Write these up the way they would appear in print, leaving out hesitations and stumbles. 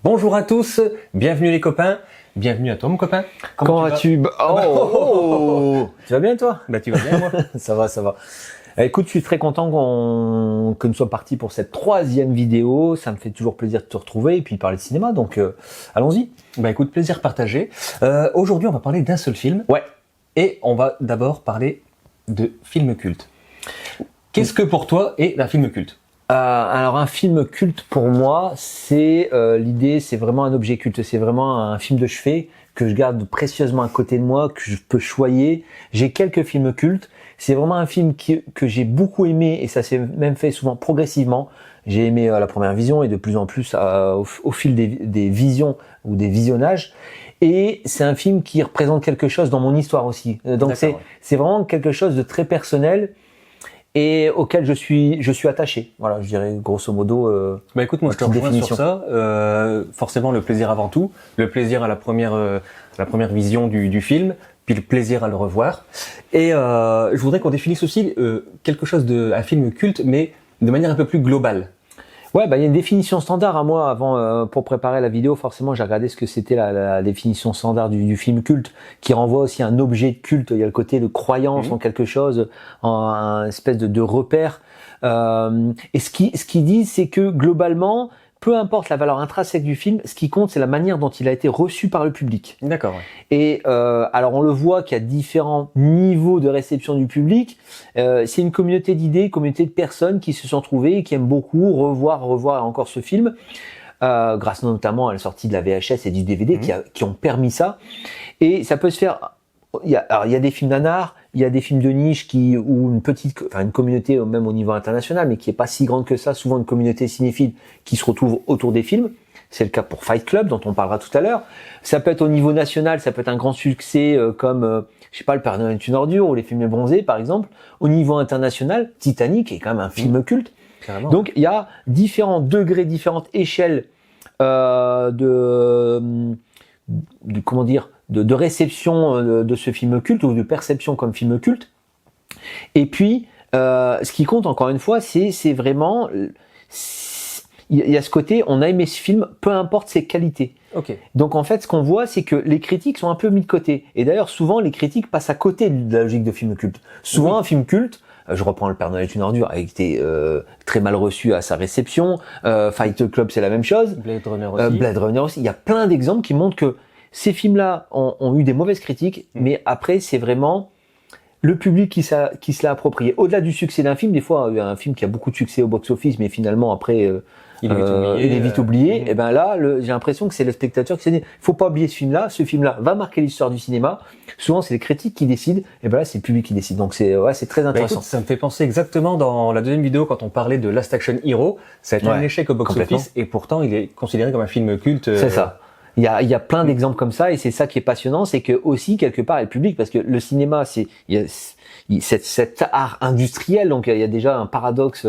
Bonjour à tous, bienvenue les copains, bienvenue à toi mon copain. Comment vas-tu? Tu vas bien toi? Bah tu vas bien moi. Ça va, ça va. Écoute, je suis très content que nous soyons partis pour cette 3e vidéo. Ça me fait toujours plaisir de te retrouver et puis parler de cinéma, donc allons-y. Bah écoute, plaisir partagé. Aujourd'hui on va parler d'un seul film. Ouais. Et on va d'abord parler de film culte. Qu'est-ce que pour toi est un film culte? Alors un film culte pour moi, c'est l'idée, c'est vraiment un objet culte, c'est vraiment un film de chevet que je garde précieusement à côté de moi, que je peux choyer. J'ai quelques films cultes. C'est vraiment un film que j'ai beaucoup aimé et ça s'est même fait souvent progressivement. J'ai aimé à la première vision et de plus en plus au fil des visions ou des visionnages. Et c'est un film qui représente quelque chose dans mon histoire aussi. Donc c'est vraiment quelque chose de très personnel et auquel je suis attaché. Voilà, je dirais grosso modo. Bah écoute, moi je te rejoins sur ça. Forcément le plaisir avant tout, le plaisir à la première vision du film, puis le plaisir à le revoir. Et je voudrais qu'on définisse aussi quelque chose un film culte, mais de manière un peu plus globale. Ouais, bah il y a une définition standard à moi avant pour préparer la vidéo. Forcément, j'ai regardé ce que c'était la définition standard du film culte, qui renvoie aussi à un objet de culte. Il y a le côté de croyance en quelque chose, en un espèce de repère. Et ce qu'ils disent, c'est que globalement, peu importe la valeur intrinsèque du film, ce qui compte, c'est la manière dont il a été reçu par le public. D'accord. Ouais. Et alors on le voit qu'il y a différents niveaux de réception du public. C'est une communauté d'idées, communauté de personnes qui se sont trouvées et qui aiment beaucoup revoir encore ce film, grâce notamment à la sortie de la VHS et du DVD qui ont permis ça. Et ça peut se faire. Il y a des films nanar, il y a des films de niche ou une communauté même au niveau international, mais qui est pas si grande que ça. Souvent une communauté cinéphile qui se retrouve autour des films. C'est le cas pour Fight Club, dont on parlera tout à l'heure. Ça peut être au niveau national, ça peut être un grand succès comme, je sais pas, Le Père Noël est une ordure ou Les Films bronzés, par exemple. Au niveau international, Titanic est quand même un film culte. Carrément. Donc il y a différents degrés, différentes échelles de réception de ce film culte ou de perception comme film culte. Et puis, ce qui compte encore une fois, c'est vraiment, il y a ce côté, on a aimé ce film, peu importe ses qualités. Okay. Donc en fait, ce qu'on voit, c'est que les critiques sont un peu mis de côté. Et d'ailleurs, souvent, les critiques passent à côté de la logique de film culte. Souvent, un film culte, je reprends Le Père Noël est une ordure, a été très mal reçu à sa réception. Fight Club, c'est la même chose. Blade Runner aussi. Il y a plein d'exemples qui montrent que ces films-là ont eu des mauvaises critiques, mais après, c'est vraiment le public qui se l'a approprié. Au-delà du succès d'un film, des fois, il y a un film qui a beaucoup de succès au box-office, mais finalement, après, il est vite oublié. Et ben là, j'ai l'impression que c'est le spectateur qui s'est dit, faut pas oublier ce film-là va marquer l'histoire du cinéma. Souvent, c'est les critiques qui décident, et ben là, c'est le public qui décide. Donc c'est très intéressant. Écoute, ça me fait penser exactement dans la deuxième vidéo quand on parlait de Last Action Hero. Ça a été un échec au box-office et pourtant, il est considéré comme un film culte. C'est ça. Il y a plein d'exemples comme ça et c'est ça qui est passionnant, c'est que aussi quelque part, le public, parce que le cinéma, cet art industriel, donc il y a déjà un paradoxe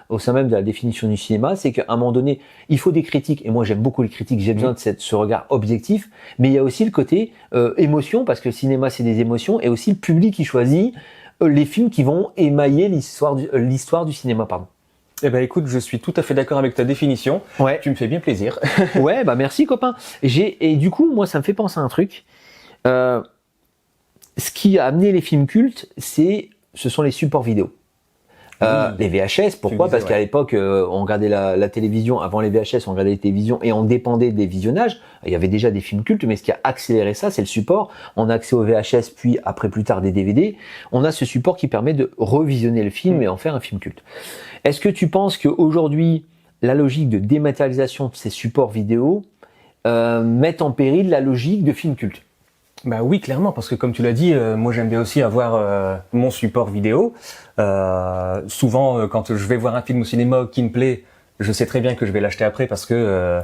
au sein même de la définition du cinéma, c'est qu'à un moment donné, il faut des critiques, et moi j'aime beaucoup les critiques, j'ai besoin de ce regard objectif, mais il y a aussi le côté émotion, parce que le cinéma c'est des émotions, et aussi le public qui choisit les films qui vont émailler l'histoire du cinéma, pardon. Eh ben écoute, je suis tout à fait d'accord avec ta définition. Ouais. Tu me fais bien plaisir. Ouais, bah merci copain. Et du coup, moi ça me fait penser à un truc. Ce qui a amené les films cultes, ce sont les supports vidéo. Les VHS, pourquoi? Parce qu'à l'époque, on regardait la télévision, avant les VHS, on regardait les télévisions et on dépendait des visionnages. Il y avait déjà des films cultes, mais ce qui a accéléré ça, c'est le support. On a accès aux VHS, puis après plus tard des DVD. On a ce support qui permet de revisionner le film et en faire un film culte. Est-ce que tu penses qu'aujourd'hui, la logique de dématérialisation de ces supports vidéo met en péril la logique de film culte? Bah oui, clairement, parce que comme tu l'as dit, moi j'aime bien aussi avoir mon support vidéo. Souvent, quand je vais voir un film au cinéma qui me plaît, je sais très bien que je vais l'acheter après parce que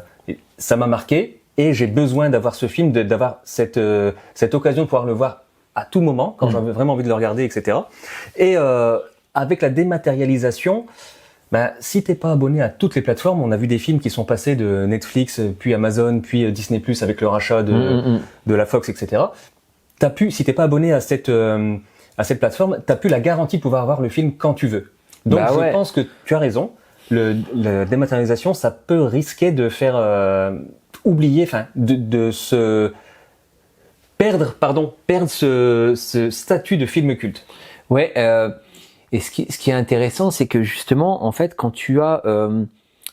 ça m'a marqué et j'ai besoin d'avoir ce film, d'avoir cette occasion de pouvoir le voir à tout moment, quand j'avais vraiment envie de le regarder, etc. Et avec la dématérialisation, si t'es pas abonné à toutes les plateformes, on a vu des films qui sont passés de Netflix, puis Amazon, puis Disney+ avec le rachat de la Fox, etc. Si t'es pas abonné à cette plateforme, t'as plus la garantie de pouvoir voir le film quand tu veux. Donc je pense que tu as raison. la dématérialisation, ça peut risquer de faire oublier, enfin, de se perdre ce statut de film culte. Ouais. Et ce qui est intéressant, c'est que justement, en fait, quand tu as,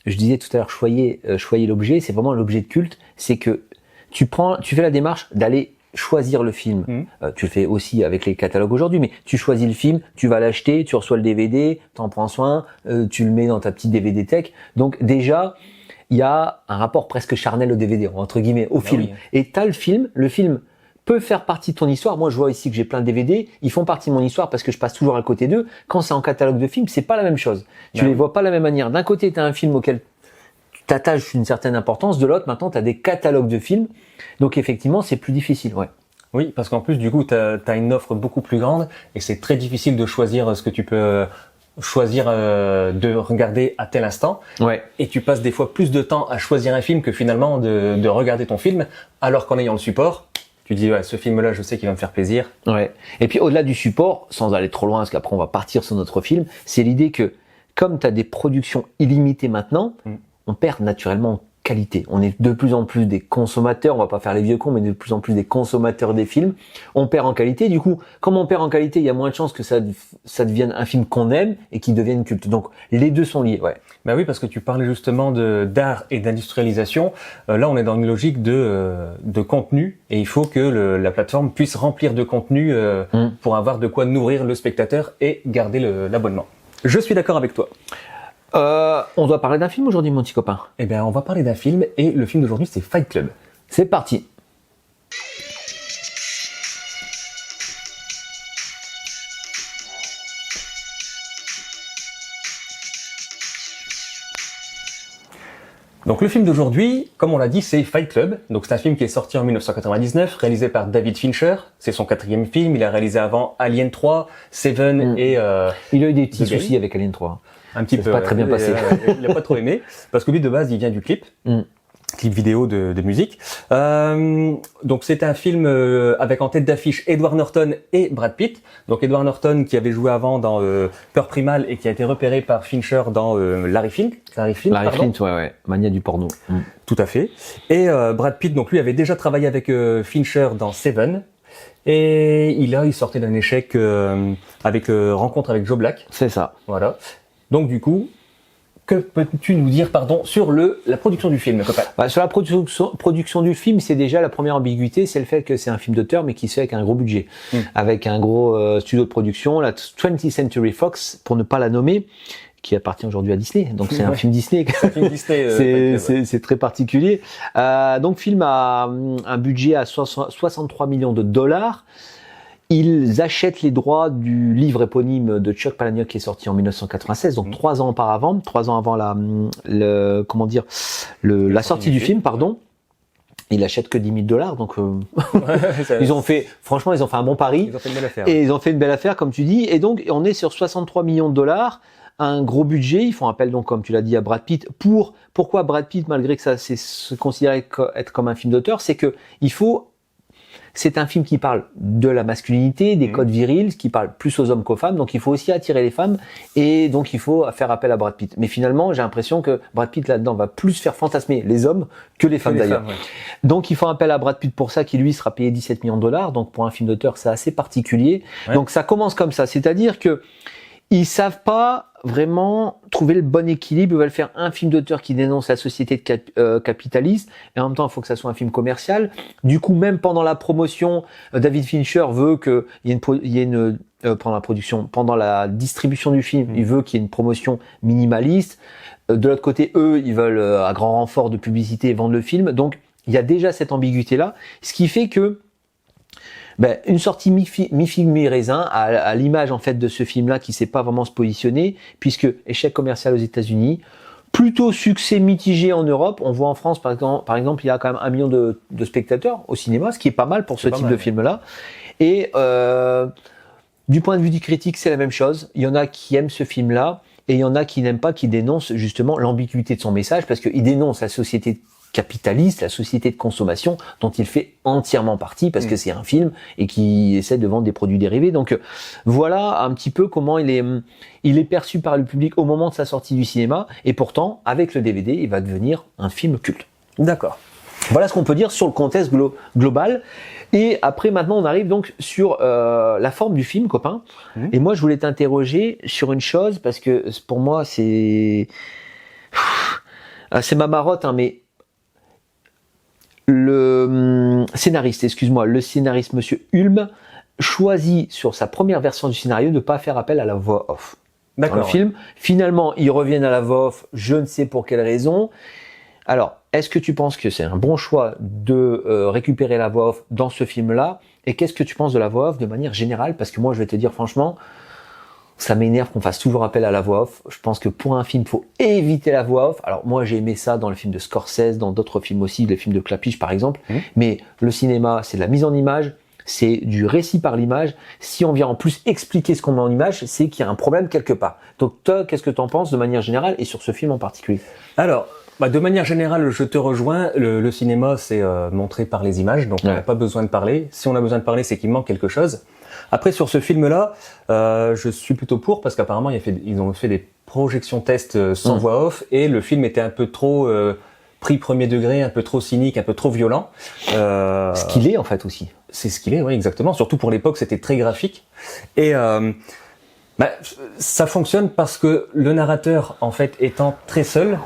je disais tout à l'heure, choyer l'objet, c'est vraiment l'objet de culte. C'est que tu fais la démarche d'aller choisir le film. Tu le fais aussi avec les catalogues aujourd'hui, mais tu choisis le film, tu vas l'acheter, tu reçois le DVD, t'en prends soin, tu le mets dans ta petite DVD tech. Donc déjà, il y a un rapport presque charnel au DVD, entre guillemets, au film. Oui. Et t'as le film peut faire partie de ton histoire. Moi, je vois ici que j'ai plein de DVD, ils font partie de mon histoire parce que je passe toujours à côté d'eux. Quand c'est en catalogue de films, c'est pas la même chose. Tu les vois pas de la même manière. D'un côté, t'as un film auquel tu t'attaches une certaine importance, de l'autre, maintenant, t'as des catalogues de films. Donc, effectivement, c'est plus difficile, ouais. Oui, parce qu'en plus, du coup, t'as une offre beaucoup plus grande et c'est très difficile de choisir ce que tu peux choisir de regarder à tel instant. Ouais. Et tu passes des fois plus de temps à choisir un film que finalement de regarder ton film, alors qu'en ayant le support, tu dis, ouais, ce film-là, je sais qu'il va me faire plaisir. Ouais. Et puis, au-delà du support, sans aller trop loin, parce qu'après, on va partir sur notre film, c'est l'idée que, comme tu as des productions illimitées maintenant, on perd naturellement en qualité. On est de plus en plus des consommateurs, on va pas faire les vieux cons, mais de plus en plus des consommateurs des films. On perd en qualité. Du coup, comme on perd en qualité, il y a moins de chances que ça devienne un film qu'on aime et qui devienne culte. Donc, les deux sont liés, ouais. Ben oui, parce que tu parlais justement d'art et d'industrialisation. Là, on est dans une logique de contenu et il faut que la plateforme puisse remplir de contenu pour avoir de quoi nourrir le spectateur et garder l'abonnement. Je suis d'accord avec toi. On doit parler d'un film aujourd'hui, mon petit copain. Eh bien, on va parler d'un film et le film d'aujourd'hui, c'est Fight Club. C'est parti. Donc le film d'aujourd'hui, comme on l'a dit, c'est Fight Club. Donc c'est un film qui est sorti en 1999, réalisé par David Fincher. C'est son 4e film. Il a réalisé avant Alien 3, Seven et... il a eu des petits soucis avec Alien 3. Un petit peu. Pas très bien passé. Il a pas trop aimé. Parce que lui, de base, il vient du clip. Clip vidéo de musique. Donc c'est un film avec en tête d'affiche Edward Norton et Brad Pitt. Donc Edward Norton qui avait joué avant dans Peur Primale et qui a été repéré par Fincher dans Larry Flint, ouais. Mania du porno. Tout à fait. Et Brad Pitt, donc lui avait déjà travaillé avec Fincher dans Seven. Et il sortait d'un échec avec Rencontre avec Joe Black. C'est ça. Voilà. Donc du coup, que peux-tu nous dire, sur la production du film, copain ? Sur la production du film, c'est déjà la première ambiguïté, c'est le fait que c'est un film d'auteur, mais qui se fait avec un gros budget, avec un gros studio de production, la 20th Century Fox, pour ne pas la nommer, qui appartient aujourd'hui à Disney. Donc c'est un film Disney. C'est très particulier. Donc film a un budget à 63 millions de dollars. Ils achètent les droits du livre éponyme de Chuck Palahniuk qui est sorti en 1996, donc 3 ans avant la sortie du film, pardon. Ils achètent que 10 000 $, donc ils ont fait un bon pari. Ils ont fait une belle affaire. Et ils ont fait une belle affaire, comme tu dis. Et donc on est sur 63 millions de dollars, un gros budget. Ils font appel donc, comme tu l'as dit, à Brad Pitt. Pourquoi Brad Pitt, malgré que ça c'est se considérer être comme un film d'auteur, c'est que c'est un film qui parle de la masculinité, des codes virils, qui parle plus aux hommes qu'aux femmes. Donc, il faut aussi attirer les femmes et donc il faut faire appel à Brad Pitt. Mais finalement, j'ai l'impression que Brad Pitt là-dedans va plus faire fantasmer les hommes que les femmes d'ailleurs. Ouais. Donc, il faut appel à Brad Pitt pour ça, qui lui sera payé 17 millions de dollars. Donc, pour un film d'auteur, c'est assez particulier. Ouais. Donc, ça commence comme ça. C'est-à-dire que ils savent pas vraiment trouver le bon équilibre. Ils veulent faire un film d'auteur qui dénonce la société capitaliste et en même temps, il faut que ça soit un film commercial. Du coup, même pendant la promotion, David Fincher veut qu'il y ait pendant la distribution du film, il veut qu'il y ait une promotion minimaliste. De l'autre côté, eux, ils veulent à grand renfort de publicité vendre le film. Donc, il y a déjà cette ambiguïté-là, ce qui fait que une sortie mi-figue, mi-raisin à l'image en fait de ce film-là qui sait pas vraiment se positionner, puisque échec commercial aux États-Unis, plutôt succès mitigé en Europe. On voit en France par exemple, il y a quand même 1 million de spectateurs au cinéma, ce qui est pas mal pour ce type de film-là. Et du point de vue du critique, c'est la même chose. Il y en a qui aiment ce film-là et il y en a qui n'aiment pas, qui dénoncent justement l'ambiguïté de son message, parce qu'il dénonce la société capitaliste, la société de consommation dont il fait entièrement partie parce que c'est un film et qui essaie de vendre des produits dérivés. Donc voilà un petit peu comment il est perçu par le public au moment de sa sortie du cinéma et pourtant avec le DVD il va devenir un film culte. D'accord. Voilà ce qu'on peut dire sur le contexte global. Et après, maintenant, on arrive donc sur la forme du film, copain. Et moi, je voulais t'interroger sur une chose, parce que pour moi, c'est ma marotte, hein, mais le scénariste, monsieur Hulme, choisit sur sa première version du scénario de ne pas faire appel à la voix off. Dans le film, finalement, ils reviennent à la voix off, je ne sais pour quelle raison. Alors, est-ce que tu penses que c'est un bon choix de récupérer la voix off dans ce film-là? Et qu'est-ce que tu penses de la voix off de manière générale? Parce que moi, je vais te dire franchement, ça m'énerve qu'on fasse toujours appel à la voix off. Je pense que pour un film, il faut éviter la voix off. Alors moi, j'ai aimé ça dans le film de Scorsese, dans d'autres films aussi, les films de Clapiche par exemple. Mais le cinéma, c'est de la mise en image, c'est du récit par l'image. Si on vient en plus expliquer ce qu'on met en image, c'est qu'il y a un problème quelque part. Donc toi, qu'est-ce que tu en penses de manière générale et sur ce film en particulier? Alors, de manière générale, je te rejoins. Le cinéma, c'est montré par les images, donc on n'a pas besoin de parler. Si on a besoin de parler, c'est qu'il manque quelque chose. Après, sur ce film-là, je suis plutôt pour, parce qu'apparemment, ils ont fait des projections tests sans voix off, et le film était un peu trop pris premier degré, un peu trop cynique, un peu trop violent. Ce qu'il est, en fait, aussi. C'est ce qu'il est, oui, exactement. Surtout pour l'époque, c'était très graphique. Et ça fonctionne parce que le narrateur, en fait, étant très seul,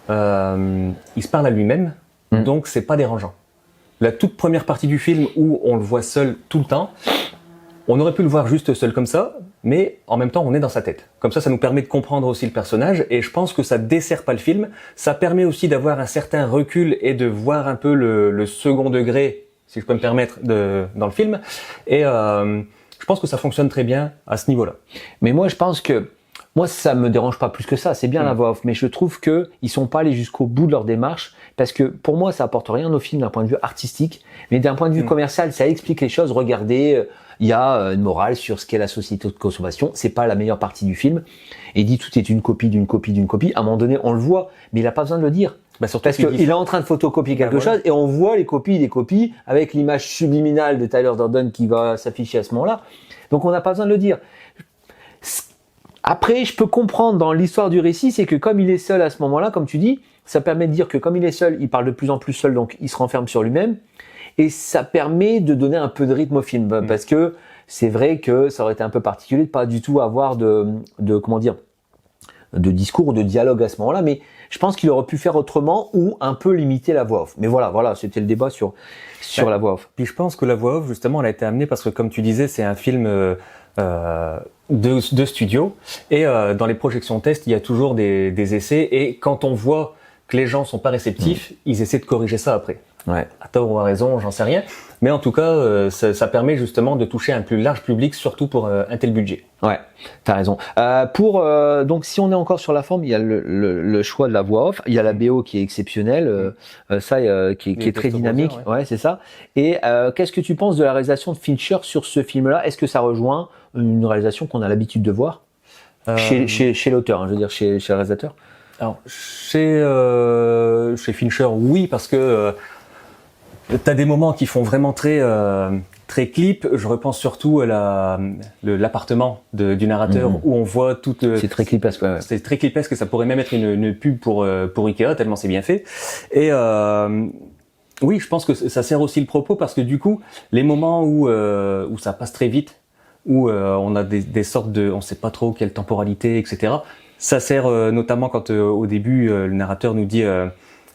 il se parle à lui-même, donc c'est pas dérangeant. La toute première partie du film où on le voit seul tout le temps, on aurait pu le voir juste seul comme ça, mais en même temps on est dans sa tête. Comme ça nous permet de comprendre aussi le personnage, et je pense que ça dessert pas le film. Ça permet aussi d'avoir un certain recul et de voir un peu le second degré, si je peux me permettre, dans le film. Et je pense que ça fonctionne très bien à ce niveau-là. Mais moi je pense que ça me dérange pas plus que ça, c'est bien la voix off, mais je trouve que ils sont pas allés jusqu'au bout de leur démarche, parce que pour moi ça apporte rien au film d'un point de vue artistique, mais d'un point de vue commercial, ça explique les choses. Regardez, il y a une morale sur ce qu'est la société de consommation, c'est pas la meilleure partie du film, et il dit tout est une copie d'une copie d'une copie, à un moment donné on le voit, mais il a pas besoin de le dire. Surtout parce qu'il est en train de photocopier quelque chose, et on voit les copies des copies, avec l'image subliminale de Tyler Durden qui va s'afficher à ce moment-là, donc on n'a pas besoin de le dire. Après, je peux comprendre dans l'histoire du récit, c'est que comme il est seul à ce moment-là, comme tu dis, ça permet de dire que comme il est seul, il parle de plus en plus seul, donc il se renferme sur lui-même, et ça permet de donner un peu de rythme au film, parce que c'est vrai que ça aurait été un peu particulier de pas du tout avoir de discours ou de dialogue à ce moment-là, mais je pense qu'il aurait pu faire autrement ou un peu limiter la voix off. Mais voilà, c'était le débat sur la voix off. Puis je pense que la voix off, justement, elle a été amenée parce que, comme tu disais, c'est un film de studio, et dans les projections test, il y a toujours des essais, et quand on voit que les gens sont pas réceptifs, ils essaient de corriger ça après. Ouais. À tort ou à raison, j'en sais rien. Mais en tout cas, ça permet justement de toucher un plus large public, surtout pour un tel budget. Ouais, t'as raison. Donc si on est encore sur la forme, il y a le choix de la voix off, il y a la BO qui est exceptionnelle, qui est très dynamique. Ouais, c'est ça. Et qu'est-ce que tu penses de la réalisation de Fincher sur ce film-là? Est-ce que ça rejoint une réalisation qu'on a l'habitude de voir chez l'auteur, je veux dire chez le réalisateur? Alors chez Fincher, oui, parce que t'as des moments qui font vraiment très clip. Je repense surtout à l'appartement du narrateur, où on voit toute. C'est très clipesque. Ouais. C'est très clipesque, et ça pourrait même être une pub pour Ikea, tellement c'est bien fait. Et oui, je pense que ça sert aussi le propos, parce que du coup, les moments où ça passe très vite, où on a des sortes de, on sait pas trop quelle temporalité, etc. Ça sert notamment quand au début le narrateur nous dit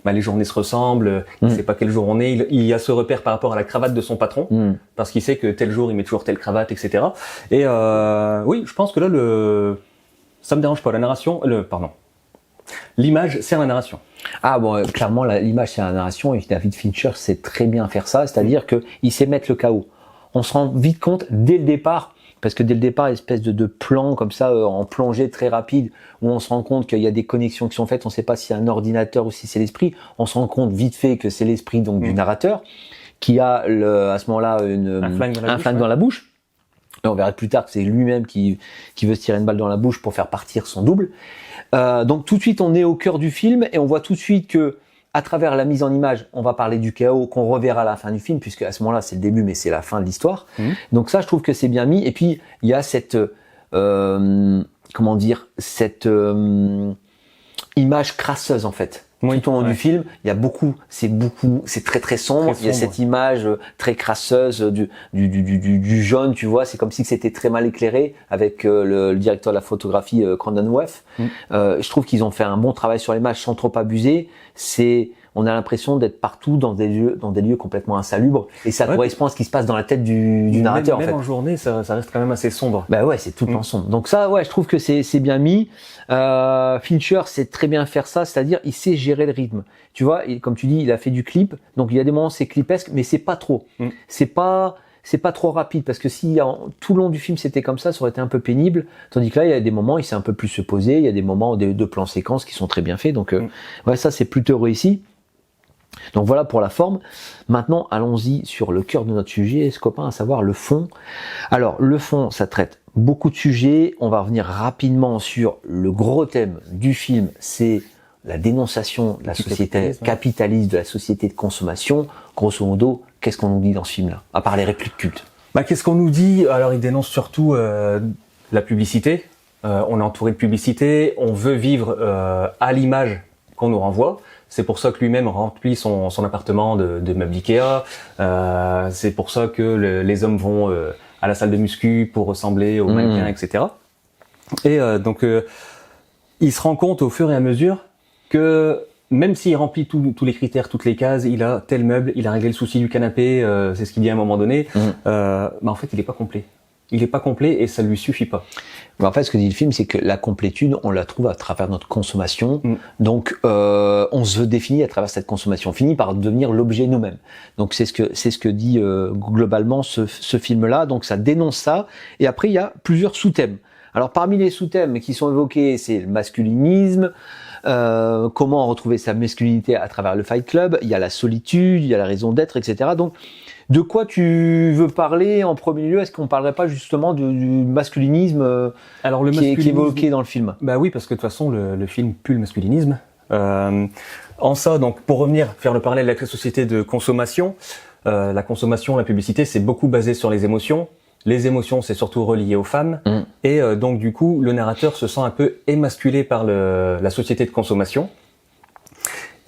les journées se ressemblent, il sait pas quel jour on est, il y a ce repère par rapport à la cravate de son patron, parce qu'il sait que tel jour il met toujours telle cravate, etc. Et oui, je pense que là ça me dérange pas, l'image sert la narration. Ah bon, clairement l'image sert la narration, et David Fincher sait très bien faire ça, c'est-à-dire que il sait mettre le chaos. On se rend vite compte dès le départ. Parce que dès le départ, espèce de plan comme ça, en plongée très rapide, où on se rend compte qu'il y a des connexions qui sont faites, on ne sait pas si c'est un ordinateur ou si c'est l'esprit, on se rend compte vite fait que c'est l'esprit donc du narrateur, qui a à ce moment-là un flingue dans la bouche. Et on verra plus tard que c'est lui-même qui veut se tirer une balle dans la bouche pour faire partir son double. Donc tout de suite, on est au cœur du film, et on voit tout de suite que à travers la mise en image, on va parler du chaos qu'on reverra à la fin du film, puisque à ce moment-là, c'est le début, mais c'est la fin de l'histoire. Donc ça, je trouve que c'est bien mis. Et puis, il y a cette, cette image crasseuse, en fait. Tout au long du film, il y a c'est très très sombre. Il y a cette image très crasseuse du jaune, tu vois. C'est comme si c'était très mal éclairé avec le directeur de la photographie, Crandon Wuth. Je trouve qu'ils ont fait un bon travail sur l'image sans trop abuser. On a l'impression d'être partout dans des lieux complètement insalubres, et ça correspond à ce qui se passe dans la tête du narrateur. Même en fait. En journée, ça reste quand même assez sombre. Bah ouais, c'est tout le temps sombre. Donc ça, ouais, je trouve que c'est bien mis. Fincher sait très bien faire ça, c'est-à-dire il sait gérer le rythme. Tu vois, comme tu dis, il a fait du clip, donc il y a des moments c'est clipesque, mais c'est pas trop. C'est pas trop rapide, parce que si tout le long du film c'était comme ça aurait été un peu pénible. Tandis que là, il y a des moments, il sait un peu plus se poser. Il y a des moments de plans séquences qui sont très bien faits. Donc ouais, ça c'est plutôt réussi. Donc voilà pour la forme. Maintenant, allons-y sur le cœur de notre sujet, ce copain, à savoir le fond. Alors, le fond, ça traite beaucoup de sujets. On va revenir rapidement sur le gros thème du film, c'est la dénonciation de la société capitaliste, de la société de consommation. Grosso modo, qu'est-ce qu'on nous dit dans ce film-là, à part les répliques cultes? Qu'est-ce qu'on nous dit? Alors, il dénonce surtout la publicité. On est entouré de publicité. On veut vivre à l'image qu'on nous renvoie. C'est pour ça que lui-même remplit son appartement de meubles Ikea. C'est pour ça que les hommes vont à la salle de muscu pour ressembler aux mannequins, etc. Et donc, il se rend compte au fur et à mesure que même s'il remplit tous les critères, toutes les cases, il a tel meuble, il a réglé le souci du canapé, c'est ce qu'il dit à un moment donné, en fait, il est pas complet. Il est pas complet et ça lui suffit pas. Mais en fait, ce que dit le film, c'est que la complétude, on la trouve à travers notre consommation. Donc, on se définit à travers cette consommation. On finit par devenir l'objet nous-mêmes. Donc, c'est ce que dit globalement ce film-là. Donc, ça dénonce ça. Et après, il y a plusieurs sous-thèmes. Alors, parmi les sous-thèmes qui sont évoqués, c'est le masculinisme, comment retrouver sa masculinité à travers le Fight Club. Il y a la solitude, il y a la raison d'être, etc. Donc, de quoi tu veux parler en premier lieu? Est-ce qu'on parlerait pas justement du masculinisme, qui est évoqué dans le film? Bah oui, parce que de toute façon, le film pue le masculinisme. En ça, donc, pour revenir faire le parallèle avec la société de consommation, la consommation, la publicité, c'est beaucoup basé sur les émotions. Les émotions, c'est surtout relié aux femmes. Et donc, du coup, le narrateur se sent un peu émasculé par la société de consommation.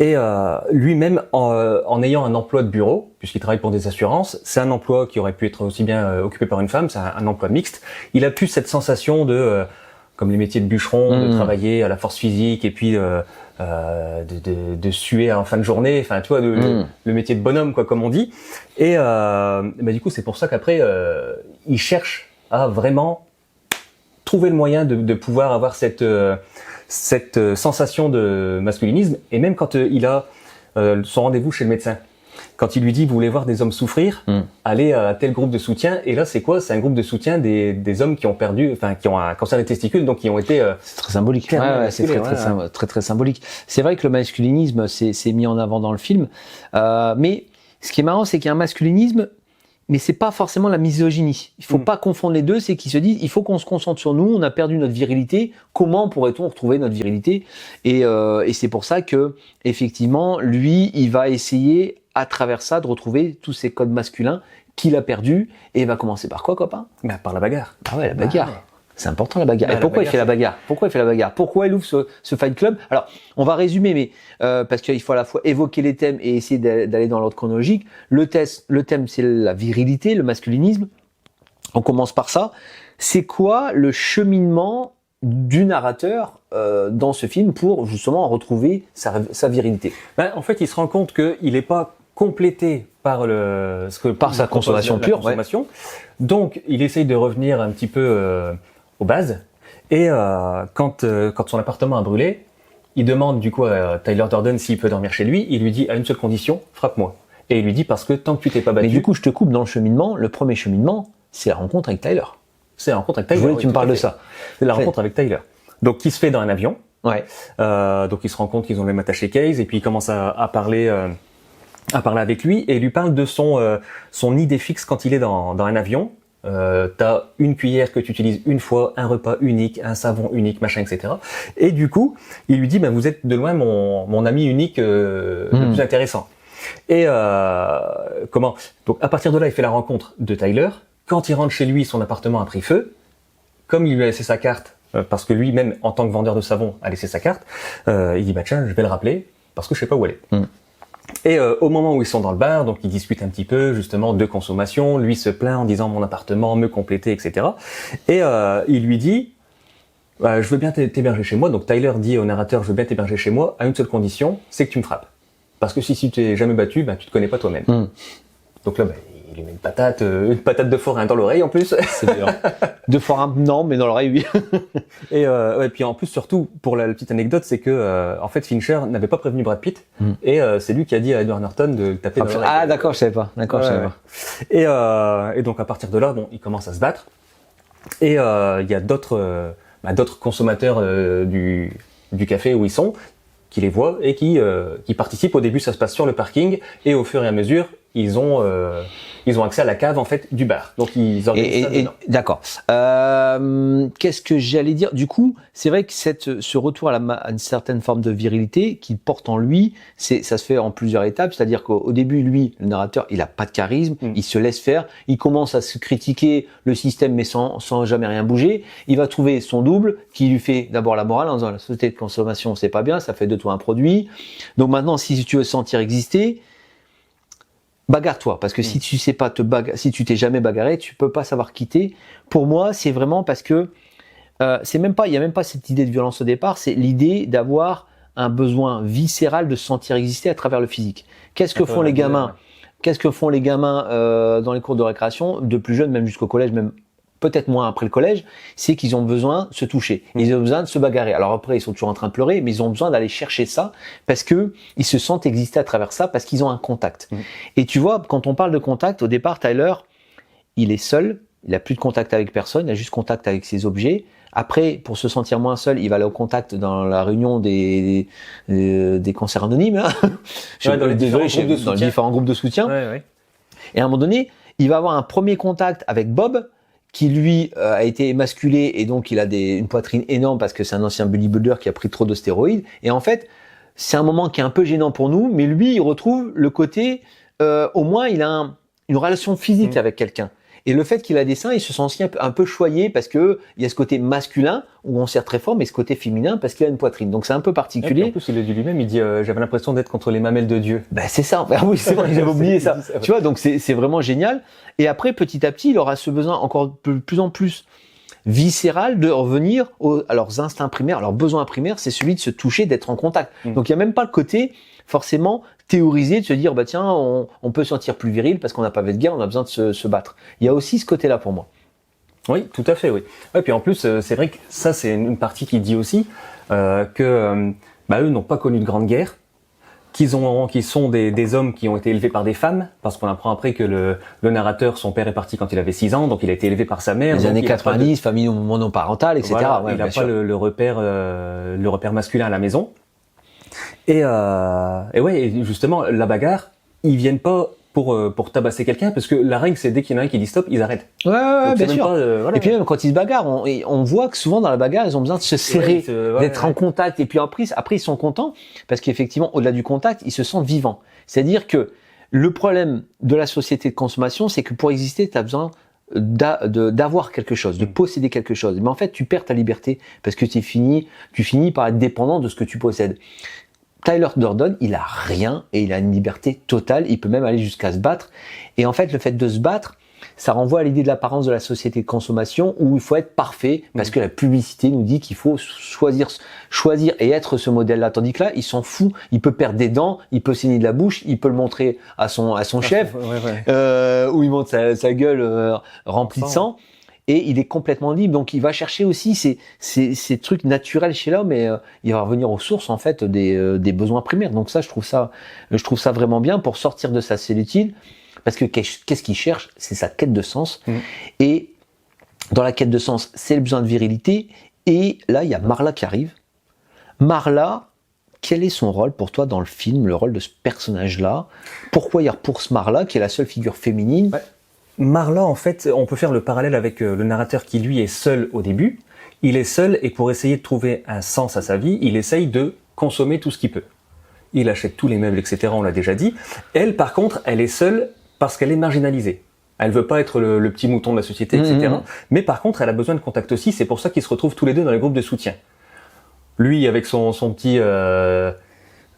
Et lui-même, en ayant un emploi de bureau, puisqu'il travaille pour des assurances, c'est un emploi qui aurait pu être aussi bien occupé par une femme, c'est un emploi mixte. Il a plus cette sensation de, comme les métiers de bûcheron, de travailler à la force physique et puis de suer en fin de journée, enfin tu vois, le métier de bonhomme, quoi, comme on dit. Et du coup, c'est pour ça qu'après, il cherche à vraiment trouver le moyen de pouvoir avoir cette sensation de masculinisme. Et même quand il a son rendez-vous chez le médecin, quand il lui dit vous voulez voir des hommes souffrir, allez à tel groupe de soutien. Et là c'est quoi? C'est un groupe de soutien des hommes qui ont un cancer des testicules, donc qui ont été c'est très symbolique. C'est très symbolique. C'est vrai que le masculinisme c'est mis en avant dans le film, mais ce qui est marrant, c'est qu'il y a un masculinisme, mais c'est pas forcément la misogynie. Il faut pas confondre les deux. C'est qu'ils se disent, il faut qu'on se concentre sur nous. On a perdu notre virilité. Comment pourrait-on retrouver notre virilité? Et c'est pour ça que, effectivement, lui, il va essayer, à travers ça, de retrouver tous ces codes masculins qu'il a perdus. Et il va commencer par quoi, copain? Par la bagarre. Ah ouais, la bagarre. C'est important, la bagarre. Et pourquoi il fait la bagarre? Pourquoi il ouvre ce Fight Club? Alors, on va résumer, mais parce qu'il faut à la fois évoquer les thèmes et essayer d'aller dans l'ordre chronologique. Le thème, c'est la virilité, le masculinisme. On commence par ça. C'est quoi le cheminement du narrateur dans ce film pour justement retrouver sa virilité? En fait, il se rend compte qu'il n'est pas complété par sa consommation pure. Consommation. Donc, il essaye de revenir un petit peu aux bases. Et quand son appartement a brûlé, il demande du coup à Tyler Durden s'il peut dormir chez lui. Il lui dit à une seule condition, frappe-moi. Et il lui dit parce que tant que tu t'es pas battu. Mais du coup, je te coupe dans le cheminement. Le premier cheminement, c'est la rencontre avec Tyler. C'est la rencontre avec Tyler. Je voulais que tu me parles de ça. C'est la rencontre avec Tyler. Donc, qui se fait dans un avion. Ouais. Donc, il se rend compte qu'ils ont le même attaché case et puis il commence à parler avec lui et il lui parle de son idée fixe quand il est dans un avion. t'as une cuillère que tu utilises une fois, un repas unique, un savon unique, machin, etc. Et du coup, il lui dit, vous êtes de loin mon ami unique le plus intéressant. Et donc à partir de là, il fait la rencontre de Tyler. Quand il rentre chez lui, son appartement a pris feu. Comme il lui a laissé sa carte, parce que lui-même, en tant que vendeur de savon, a laissé sa carte, il dit tiens, je vais le rappeler parce que je sais pas où elle est. Et au moment où ils sont dans le bar, donc ils discutent un petit peu justement de consommation. Lui se plaint en disant mon appartement, me compléter, etc. Et il lui dit je veux bien t'héberger chez moi. Donc Tyler dit au narrateur je veux bien t'héberger chez moi à une seule condition, c'est que tu me frappes. Parce que si tu t'es jamais battu, tu te connais pas toi-même. Donc là, il lui met une patate de forain dans l'oreille en plus. C'est bien. De forain, non, mais dans l'oreille, oui. Et puis en plus, surtout, pour la petite anecdote, c'est que en fait, Fincher n'avait pas prévenu Brad Pitt, et c'est lui qui a dit à Edward Norton de le taper dans l'oreille. Ah d'accord, je savais pas. D'accord, je savais pas. Et donc à partir de là, ils commencent à se battre. Et il y a d'autres consommateurs du café où ils sont, qui les voient et qui participent. Au début, ça se passe sur le parking, et au fur et à mesure, ils ont accès à la cave en fait du bar. Donc ils organisent ça dedans. D'accord. Qu'est-ce que j'allais dire? Du coup, c'est vrai que ce retour à une certaine forme de virilité qu'il porte en lui, ça se fait en plusieurs étapes. C'est-à-dire qu'au début, lui, le narrateur, il a pas de charisme, il se laisse faire, il commence à se critiquer le système, mais sans jamais rien bouger. Il va trouver son double qui lui fait d'abord la morale en disant la société de consommation, c'est pas bien, ça fait de toi un produit. Donc maintenant, si tu veux sentir exister, bagarre-toi, parce que si tu sais pas si tu t'es jamais bagarré, tu peux pas savoir quitter. Pour moi, c'est vraiment parce que il y a même pas cette idée de violence au départ, c'est l'idée d'avoir un besoin viscéral de se sentir exister à travers le physique. Qu'est-ce que font les gamins dans les cours de récréation, de plus jeunes, même jusqu'au collège, même peut-être moins après le collège, c'est qu'ils ont besoin de se toucher. Ils ont besoin de se bagarrer. Alors après, ils sont toujours en train de pleurer, mais ils ont besoin d'aller chercher ça parce que ils se sentent exister à travers ça, parce qu'ils ont un contact. Et tu vois, quand on parle de contact, au départ, Tyler, il est seul, il a plus de contact avec personne, il a juste contact avec ses objets. Après, pour se sentir moins seul, il va aller au contact dans la réunion des cancers anonymes, hein. Dans les différents groupes de soutien. Ouais. Et à un moment donné, il va avoir un premier contact avec Bob, qui lui a été émasculé et donc il a une poitrine énorme parce que c'est un ancien bodybuilder qui a pris trop de stéroïdes. Et en fait, c'est un moment qui est un peu gênant pour nous, mais lui, il retrouve le côté, au moins il a une relation physique avec quelqu'un. Et le fait qu'il a des seins, il se sent aussi un peu choyé parce que il y a ce côté masculin où on serre très fort, mais ce côté féminin parce qu'il a une poitrine. Donc c'est un peu particulier. En plus, il le dit lui-même, il dit j'avais l'impression d'être contre les mamelles de Dieu. C'est ça. Oui, c'est vrai, j'avais oublié ça. Tu vois, donc c'est vraiment génial. Et après, petit à petit, il aura ce besoin encore de plus en plus viscéral de revenir à leurs instincts primaires. Leurs besoins primaires, c'est celui de se toucher, d'être en contact. Donc il y a même pas le côté forcément théoriser, de se dire tiens, on peut se sentir plus viril parce qu'on n'a pas fait de guerre, on a besoin de se battre. Il y a aussi ce côté-là pour moi. Oui, tout à fait, oui. Ouais, puis en plus, c'est vrai que ça, c'est une partie qui dit aussi que eux n'ont pas connu de grande guerre, qu'ils sont des hommes qui ont été élevés par des femmes, parce qu'on apprend après que le narrateur, son père est parti quand il avait 6 ans, donc il a été élevé par sa mère. Les années 90, famille monoparentale, etc. Voilà, il n'a pas le repère masculin à la maison. Et justement, la bagarre, ils viennent pas pour tabasser quelqu'un, parce que la règle, c'est dès qu'il y en a un qui dit stop, ils arrêtent. Ouais, bien sûr. Et puis même quand ils se bagarrent, on voit que souvent dans la bagarre, ils ont besoin de se serrer, d'être en contact. Et puis après, ils sont contents, parce qu'effectivement, au-delà du contact, ils se sentent vivants. C'est-à-dire que le problème de la société de consommation, c'est que pour exister, tu as besoin d'avoir quelque chose, de posséder quelque chose. Mais en fait, tu perds ta liberté, parce que tu finis par être dépendant de ce que tu possèdes. Tyler Durden, il a rien et il a une liberté totale. Il peut même aller jusqu'à se battre. Et en fait, le fait de se battre, ça renvoie à l'idée de l'apparence de la société de consommation où il faut être parfait parce que la publicité nous dit qu'il faut choisir et être ce modèle-là. Tandis que là, il s'en fout. Il peut perdre des dents, il peut saigner de la bouche, il peut le montrer à son chef, où il montre sa gueule remplie de sang. Et il est complètement libre, donc il va chercher aussi ces trucs naturels chez l'homme, et il va revenir aux sources en fait des besoins primaires. Donc ça, je trouve ça vraiment bien pour sortir de sa solitude, parce que qu'est-ce qu'il cherche? C'est sa quête de sens. Et dans la quête de sens, c'est le besoin de virilité. Et là, il y a Marla qui arrive. Marla, quel est son rôle pour toi dans le film, le rôle de ce personnage-là? Pourquoi il repousse Marla, qui est la seule figure féminine? Marla, en fait, on peut faire le parallèle avec le narrateur qui, lui, est seul au début. Il est seul et pour essayer de trouver un sens à sa vie, il essaye de consommer tout ce qu'il peut. Il achète tous les meubles, etc., on l'a déjà dit. Elle, par contre, elle est seule parce qu'elle est marginalisée. Elle veut pas être le petit mouton de la société, etc. Mais par contre, elle a besoin de contact aussi. C'est pour ça qu'ils se retrouvent tous les deux dans les groupes de soutien. Lui, avec son petit...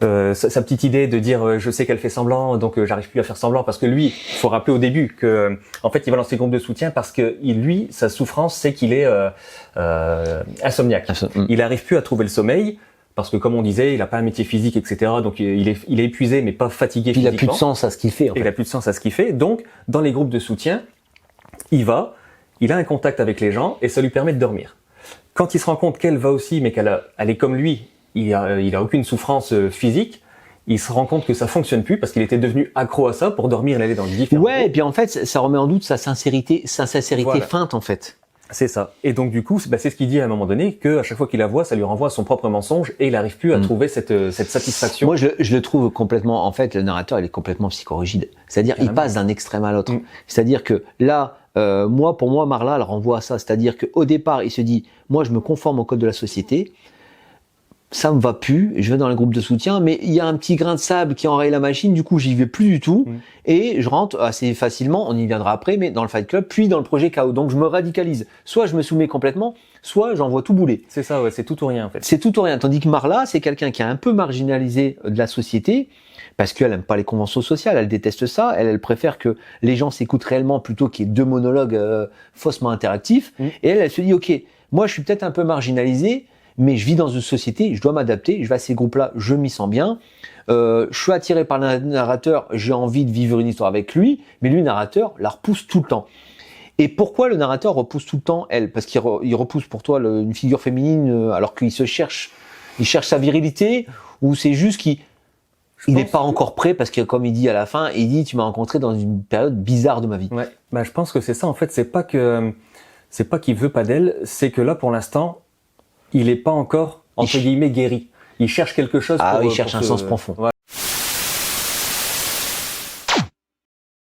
sa petite idée de dire je sais qu'elle fait semblant, donc j'arrive plus à faire semblant, parce que lui, faut rappeler au début que en fait il va dans ces groupes de soutien parce que lui, sa souffrance, c'est qu'il est insomniaque. Il arrive plus à trouver le sommeil parce que comme on disait, il a pas un métier physique, etc. Donc il est épuisé mais pas fatigué physiquement. Il a plus de sens à ce qu'il fait. En fait. Il a plus de sens à ce qu'il fait. Donc dans les groupes de soutien, il a un contact avec les gens et ça lui permet de dormir. Quand il se rend compte qu'elle va aussi, mais elle est comme lui. Il a aucune souffrance physique. Il se rend compte que ça fonctionne plus parce qu'il était devenu accro à ça. Pour dormir, il allait dans le différent. Ouais, et puis en fait, ça remet en doute sa sincérité voilà. Feinte en fait. C'est ça. Et donc du coup, c'est ce qu'il dit à un moment donné, que à chaque fois qu'il la voit, ça lui renvoie à son propre mensonge et il n'arrive plus à trouver cette satisfaction. Moi, je le trouve complètement. En fait, le narrateur, il est complètement psychorigide. C'est-à-dire, il passe d'un extrême à l'autre. C'est-à-dire que là, pour moi, Marla, elle renvoie à ça. C'est-à-dire qu'au départ, il se dit, moi, je me conforme au code de la société. Ça me va plus, je vais dans le groupe de soutien, mais il y a un petit grain de sable qui enraye la machine, du coup j'y vais plus du tout, et je rentre assez facilement, on y viendra après, mais dans le Fight Club, puis dans le projet KO. Donc je me radicalise. Soit je me soumets complètement, soit j'envoie tout bouler. C'est ça, ouais, c'est tout ou rien en fait. C'est tout ou rien. Tandis que Marla, c'est quelqu'un qui est un peu marginalisé de la société, parce qu'elle aime pas les conventions sociales, elle déteste ça, elle préfère que les gens s'écoutent réellement plutôt qu'il y ait deux monologues faussement interactifs, et elle se dit, ok, moi je suis peut-être un peu marginalisé, mais je vis dans une société, je dois m'adapter, je vais à ces groupes-là, je m'y sens bien. Je suis attiré par le narrateur, j'ai envie de vivre une histoire avec lui, mais lui, le narrateur, la repousse tout le temps. Et pourquoi le narrateur repousse tout le temps elle? Parce qu'il repousse pour toi une figure féminine alors qu'il se cherche, il cherche sa virilité, ou c'est juste qu'il n'est pas encore prêt parce que comme il dit à la fin, il dit tu m'as rencontré dans une période bizarre de ma vie. Ouais, je pense que c'est ça en fait, c'est pas qu'il veut pas d'elle, c'est que là pour l'instant il est pas encore, entre guillemets, guéri. Il cherche quelque chose il cherche un sens profond. Voilà.